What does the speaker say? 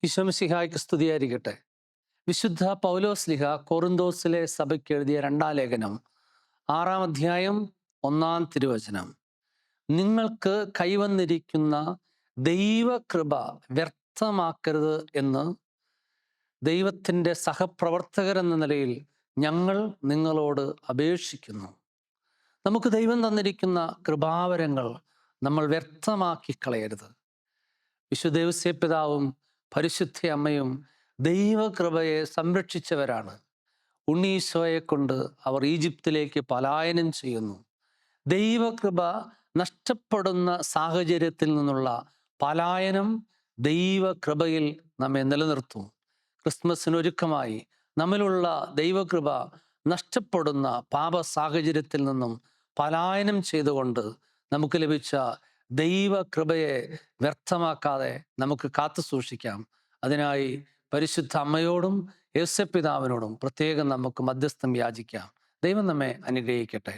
ഈശോമിശിഹായ്ക്ക് സ്തുതിയായിരിക്കട്ടെ. വിശുദ്ധ പൗലോസ്ലിഹ കൊറിന്തോസിലെ സഭയ്ക്ക് എഴുതിയ രണ്ടാം ലേഖനം 6-ാം അധ്യായം 1-ാം തിരുവചനം. നിങ്ങൾക്ക് കൈവന്നിരിക്കുന്ന ദൈവകൃപ വ്യർത്ഥമാക്കരുത് എന്ന് ദൈവത്തിൻ്റെ സഹപ്രവർത്തകരെന്ന നിലയിൽ ഞങ്ങൾ നിങ്ങളോട് അപേക്ഷിക്കുന്നു. നമുക്ക് ദൈവം തന്നിരിക്കുന്ന കൃപാവരങ്ങൾ നമ്മൾ വ്യർത്ഥമാക്കി കളയരുത്. വിശുദ്ധ ഔസേപ്പിതാവും പരിശുദ്ധ അമ്മയും ദൈവകൃപയെ സംരക്ഷിച്ചവരാണ്. ഉണ്ണീശോയെ കൊണ്ട് അവർ ഈജിപ്തിലേക്ക് പലായനം ചെയ്യുന്നു. ദൈവകൃപ നഷ്ടപ്പെടുന്ന സാഹചര്യത്തിൽ നിന്നുള്ള പലായനം ദൈവകൃപയിൽ നമ്മെ നിലനിർത്തും. ക്രിസ്മസിനൊരുക്കമായി നമ്മിലുള്ള ദൈവകൃപ നഷ്ടപ്പെടുന്ന പാപ സാഹചര്യത്തിൽ നിന്നും പലായനം ചെയ്തുകൊണ്ട് നമുക്ക് ലഭിച്ച ദൈവകൃപയെ വ്യർത്ഥമാക്കാതെ നമുക്ക് കാത്തു സൂക്ഷിക്കാം. അതിനായി പരിശുദ്ധ അമ്മയോടും യേശുപിതാവിനോടും പ്രത്യേകം നമുക്ക് മധ്യസ്ഥം യാചിക്കാം. ദൈവം നമ്മെ അനുഗ്രഹിക്കട്ടെ.